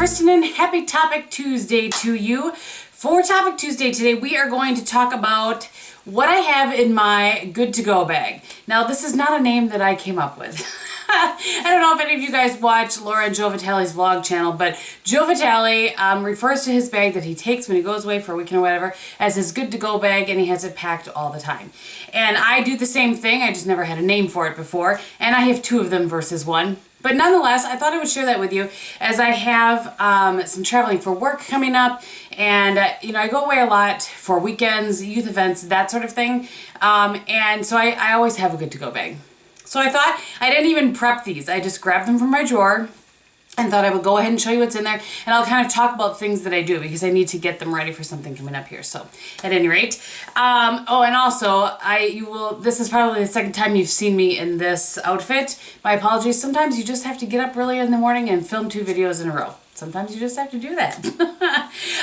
Kristin and happy Topic Tuesday to you. For Topic Tuesday today, we are going to talk about what I have in my good to go bag. Now, this is not a name that I came up with. I don't know if any of you guys watch Laura and Joe Vitale's vlog channel, but Joe Vitale refers to his bag that he takes when he goes away for a weekend or whatever as his good to go bag, and he has it packed all the time. And I do the same thing, I just never had a name for it before, and I have two of them versus one. But nonetheless, I thought I would share that with you as I have some traveling for work coming up, and you know, I go away a lot for weekends, youth events, that sort of thing, and so I always have a good to go bag. So I thought, I didn't even prep these, I just grabbed them from my drawer and thought I would go ahead and show you what's in there, and I'll kind of talk about things that I do because I need to get them ready for something coming up here. So at any rate, oh, and also this is probably the second time you've seen me in this outfit. My apologies. Sometimes you just have to get up early in the morning and film 2 videos in a row. Sometimes you just have to do that.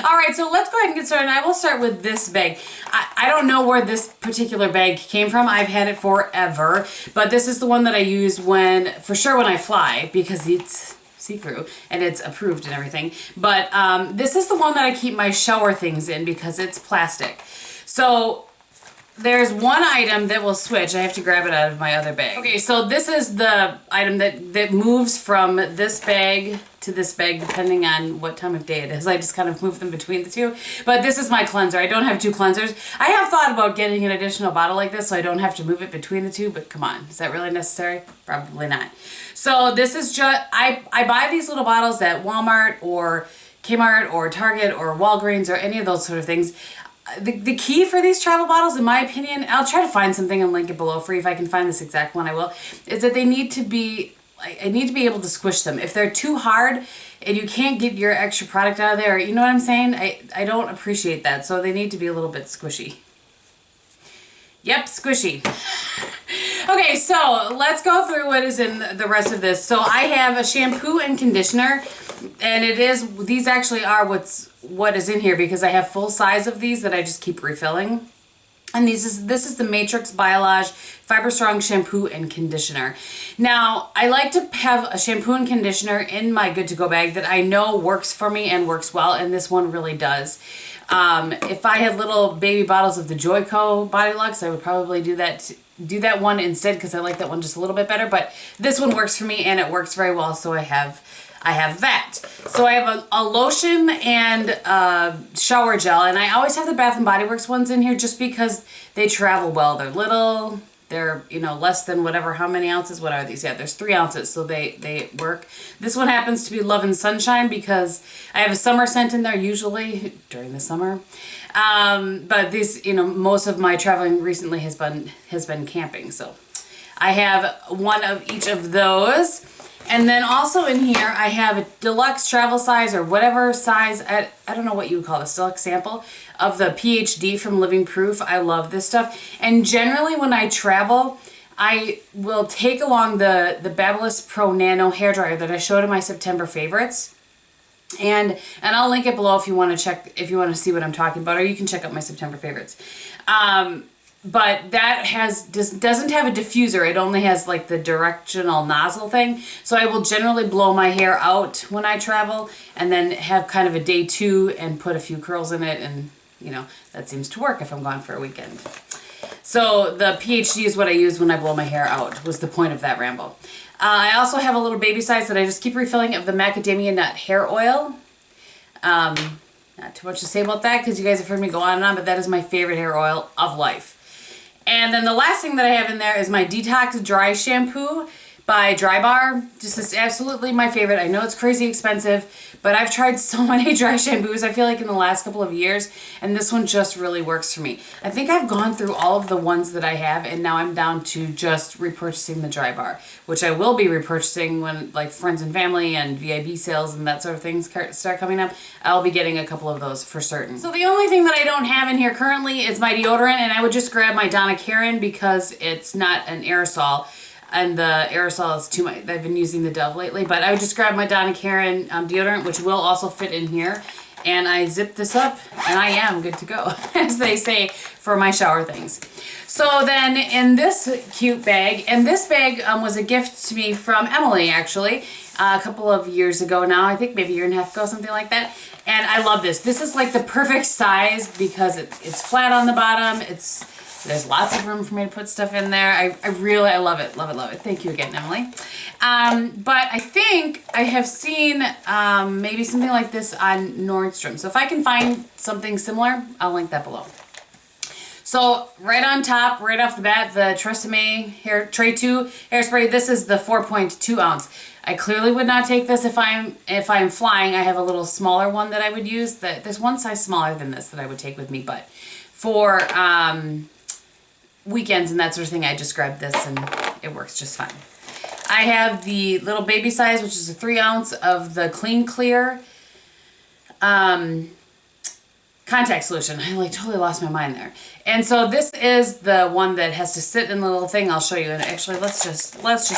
All right, so let's go ahead and get started. I will start with this bag. I don't know where this particular bag came from. I've had it forever, but this is the one that I use for sure when I fly, because it's see-through and it's approved and everything. But this is the one that I keep my shower things in because it's plastic. So there's one item that will switch. I have to grab it out of my other bag. Okay, so this is the item that moves from this bag to this bag depending on what time of day it is. I just kind of move them between the two. But this is my cleanser. I don't have 2 cleansers. I have thought about getting an additional bottle like this so I don't have to move it between the two, but come on, is that really necessary? Probably not. So this is just, I buy these little bottles at Walmart or Kmart or Target or Walgreens or any of those sort of things. The key for these travel bottles, in my opinion, I'll try to find something and link it below for you. If I can find this exact one, I will, is that they need to be, I need to be able to squish them. If they're too hard and you can't get your extra product out of there, you know what I'm saying? I don't appreciate that. So they need to be a little bit squishy. Yep, squishy. Okay, so let's go through what is in the rest of this. So I have a shampoo and conditioner, and these actually are what is in here because I have full size of these that I just keep refilling. And this is the Matrix Biolage Fiber Strong Shampoo and Conditioner. Now, I like to have a shampoo and conditioner in my good to go bag that I know works for me and works well, and this one really does. If I had little baby bottles of the Joico Body Lux, I would probably do that one instead because I like that one just a little bit better, but this one works for me and it works very well, so I have that. So I have a lotion and shower gel, and I always have the Bath & Body Works ones in here just because they travel well. They're little, they're, you know, less than whatever, how many ounces, what are these? Yeah, there's 3 ounces, so they work. This one happens to be Love and Sunshine because I have a summer scent in there usually during the summer. But these, you know, most of my traveling recently has been camping, so I have one of each of those. And then also in here, I have a deluxe travel size or whatever size, I don't know what you would call this, deluxe sample of the PhD from Living Proof. I love this stuff. And generally when I travel, I will take along the Babyliss Pro Nano hairdryer that I showed in my September favorites. And I'll link it below if you want to see what I'm talking about, or you can check out my September favorites. But that doesn't have a diffuser. It only has like the directional nozzle thing. So I will generally blow my hair out when I travel and then have kind of a day 2 and put a few curls in it. And, you know, that seems to work if I'm gone for a weekend. So the PhD is what I use when I blow my hair out, was the point of that ramble. I also have a little baby size that I just keep refilling of the macadamia nut hair oil. Not too much to say about that because you guys have heard me go on and on, but that is my favorite hair oil of life. And then the last thing that I have in there is my Detox Dry Shampoo by Drybar. Just is absolutely my favorite. I know it's crazy expensive, but I've tried so many dry shampoos, I feel like, in the last couple of years, and this one just really works for me. I think I've gone through all of the ones that I have, and now I'm down to just repurchasing the Drybar, which I will be repurchasing when, like, friends and family and VIB sales and that sort of things start coming up. I'll be getting a couple of those for certain. So the only thing that I don't have in here currently is my deodorant, and I would just grab my Donna Karan because it's not an aerosol. And the aerosol is too much. I've been using the Dove lately, but I would just grab my Donna Karan deodorant, which will also fit in here. And I zip this up, and I am good to go, as they say, for my shower things. So then in this cute bag, and this bag was a gift to me from Emily, actually. a couple of years ago now. I think maybe a year and a half ago, something like that. And I love this. This is like the perfect size because it's flat on the bottom. There's lots of room for me to put stuff in there. I love it, love it, love it. Thank you again, Emily. But I think I have seen maybe something like this on Nordstrom. So if I can find something similar, I'll link that below. So right on top, right off the bat, the Tresemme Tray 2 Hairspray. This is the 4.2 ounce. I clearly would not take this if I'm flying. I have a little smaller one that I would use. There's one size smaller than this that I would take with me, but for weekends and that sort of thing, I just grabbed this and it works just fine. I have the little baby size, which is a 3 ounce of the Clean Clear contact solution. I like totally lost my mind there. And so this is the one that has to sit in the little thing. I'll show you. And actually, let's just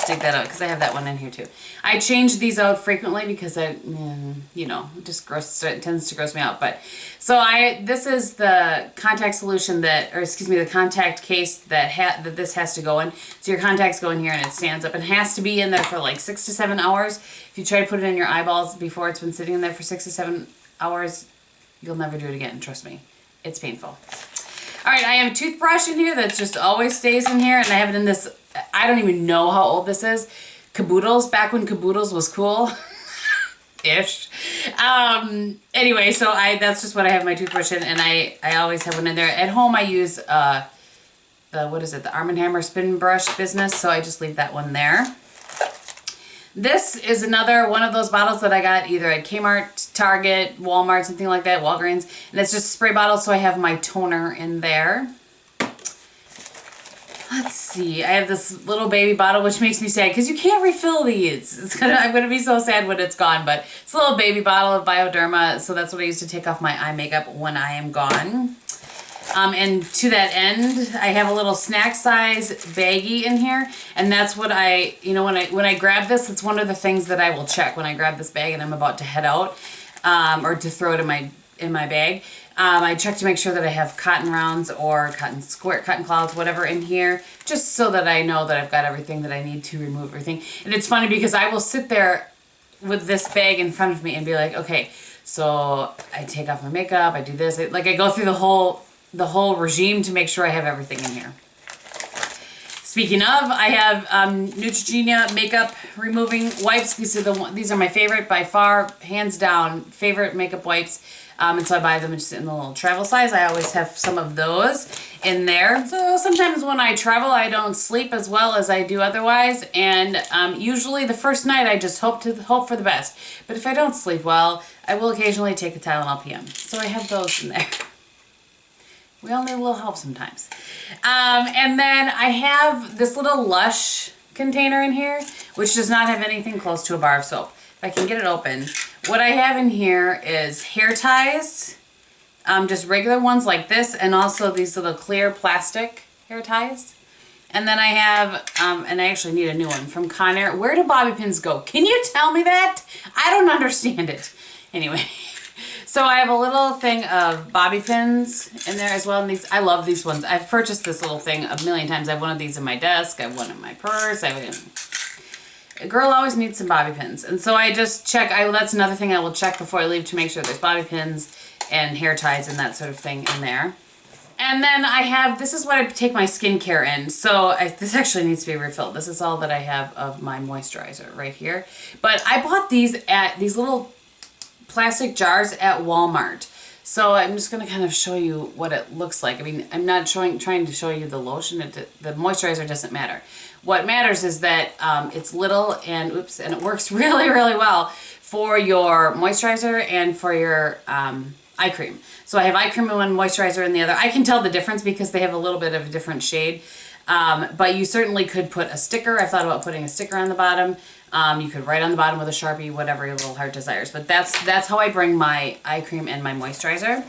dig that out because I have that one in here too. I change these out frequently because you know, it just it tends to gross me out. But so this is the contact solution the contact case that this has to go in. So your contacts go in here and it stands up and has to be in there for like 6 to 7 hours. If you try to put it in your eyeballs before it's been sitting in there for 6 to 7 hours, you'll never do it again. Trust me. It's painful. All right, I have a toothbrush in here that just always stays in here, and I have it in this, I don't even know how old this is, Caboodles, back when Caboodles was cool. Ish. Anyway, so that's just what I have my toothbrush in, and I always have one in there. At home, I use the Armand spin brush business, so I just leave that one there. This is another one of those bottles that I got either at Kmart, Target, Walmart, something like that, Walgreens. And it's just a spray bottle, so I have my toner in there. Let's see. I have this little baby bottle, which makes me sad because you can't refill these. I'm going to be so sad when it's gone. But it's a little baby bottle of Bioderma, so that's what I use to take off my eye makeup when I am gone. And to that end, I have a little snack size baggie in here, and that's what when I grab this, it's one of the things that I will check when I grab this bag and I'm about to head out, or to throw it in my bag. I check to make sure that I have cotton rounds or cotton clouds, whatever in here, just so that I know that I've got everything that I need to remove everything. And it's funny because I will sit there with this bag in front of me and be like, okay, so I take off my makeup, I do this, I go through the whole regime to make sure I have everything in here. Speaking of, I have Neutrogena makeup removing wipes. These are my favorite by far, hands down, favorite makeup wipes. And so I buy them just in the little travel size. I always have some of those in there. So sometimes when I travel, I don't sleep as well as I do otherwise. And usually the first night, I just hope for the best. But if I don't sleep well, I will occasionally take a Tylenol PM. So I have those in there. We all need a little help sometimes. And then I have this little Lush container in here, which does not have anything close to a bar of soap. If I can get it open. What I have in here is hair ties, just regular ones like this, and also these little clear plastic hair ties. And then I have, and I actually need a new one, from Conair. Where do bobby pins go? Can you tell me that? I don't understand it. Anyway. So I have a little thing of bobby pins in there as well. And I love these ones. I've purchased this little thing a million times. I have one of these in my desk. I have one in my purse. A girl always needs some bobby pins. And so I just check. That's another thing I will check before I leave to make sure there's bobby pins and hair ties and that sort of thing in there. And then this is what I take my skincare in. So this actually needs to be refilled. This is all that I have of my moisturizer right here. But I bought these at these little plastic jars at Walmart. So I'm just going to kind of show you what it looks like. I mean, I'm not trying to show you the lotion. The moisturizer doesn't matter. What matters is that it's little and it works really, really well for your moisturizer and for your eye cream. So I have eye cream in one, moisturizer in the other. I can tell the difference because they have a little bit of a different shade. But you certainly could put a sticker. I thought about putting a sticker on the bottom. You could write on the bottom with a Sharpie, whatever your little heart desires. But that's how I bring my eye cream and my moisturizer.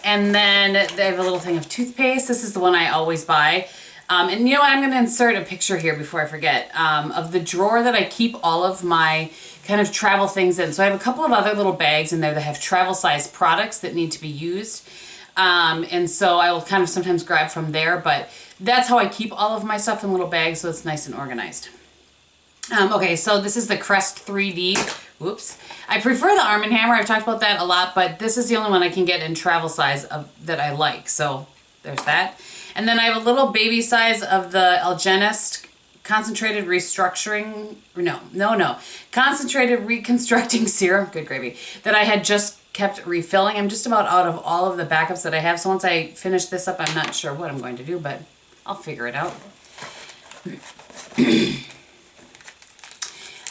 And then they have a little thing of toothpaste. This is the one I always buy. And you know what? I'm going to insert a picture here before I forget of the drawer that I keep all of my kind of travel things in. So I have a couple of other little bags in there that have travel size products that need to be used. And so I will kind of sometimes grab from there. But that's how I keep all of my stuff in little bags so it's nice and organized. Okay, so this is the Crest 3D. Whoops. I prefer the Arm & Hammer. I've talked about that a lot, but this is the only one I can get in travel size that I like. So there's that. And then I have a little baby size of the Algenist Concentrated Concentrated Reconstructing Serum. Good gravy. That I had just kept refilling. I'm just about out of all of the backups that I have. So once I finish this up, I'm not sure what I'm going to do, but I'll figure it out.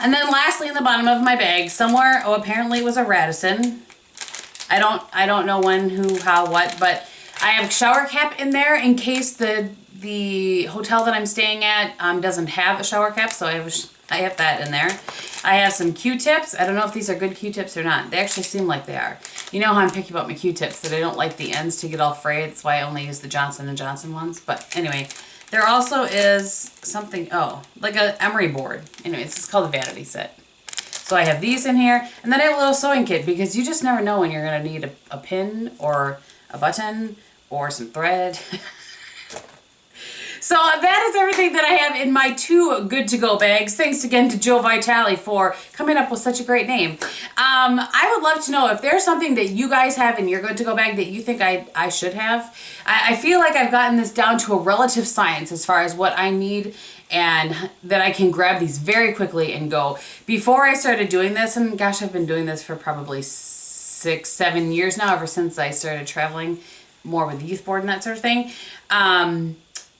And then lastly, in the bottom of my bag, somewhere, apparently it was a Radisson. I don't know when, who, how, what, but I have a shower cap in there in case the hotel that I'm staying at doesn't have a shower cap, so I have that in there. I have some Q-tips. I don't know if these are good Q-tips or not. They actually seem like they are. You know how I'm picky about my Q-tips, that I don't like the ends to get all frayed. That's why I only use the Johnson & Johnson ones. But anyway, there also is something, like an emery board. Anyway, it's called the vanity set. So I have these in here. And then I have a little sewing kit because you just never know when you're going to need a pin or a button or some thread. So that is everything that I have in my 2 good-to-go bags. Thanks again to Joe Vitale for coming up with such a great name. I would love to know if there's something that you guys have in your good-to-go bag that you think I should have. I feel like I've gotten this down to a relative science as far as what I need and that I can grab these very quickly and go. Before I started doing this, and gosh, I've been doing this for probably 6-7 years now, ever since I started traveling more with the youth board and that sort of thing.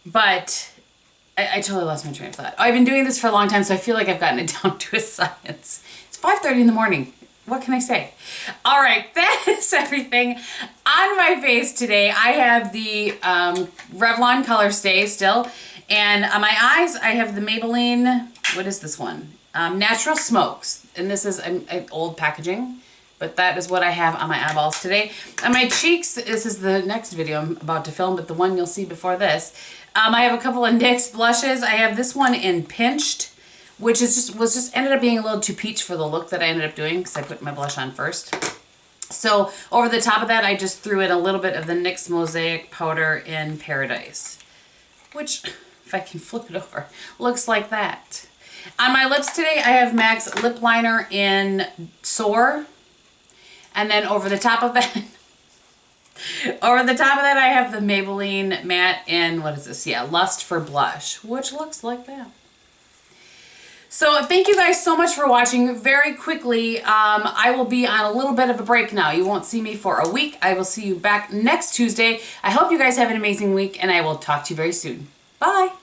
But I totally lost my train of thought. I've been doing this for a long time, so I feel like I've gotten it down to a science. It's 5:30 in the morning. What can I say? All right, that is everything on my face today. I have the Revlon Color Stay still. And on my eyes, I have the Maybelline, what is this one? Natural Smokes. And this is an old packaging. But that is what I have on my eyeballs today. On my cheeks, this is the next video I'm about to film, but the one you'll see before this. I have a couple of NYX blushes. I have this one in Pinched, which is just ended up being a little too peach for the look that I ended up doing because I put my blush on first. So over the top of that, I just threw in a little bit of the NYX Mosaic Powder in Paradise, which, if I can flip it over, looks like that. On my lips today, I have MAC's lip liner in Soar. And then over the top of that, I have the Maybelline matte in, what is this? Yeah, Lust for Blush, which looks like that. So thank you guys so much for watching. Very quickly, I will be on a little bit of a break now. You won't see me for a week. I will see you back next Tuesday. I hope you guys have an amazing week, and I will talk to you very soon. Bye.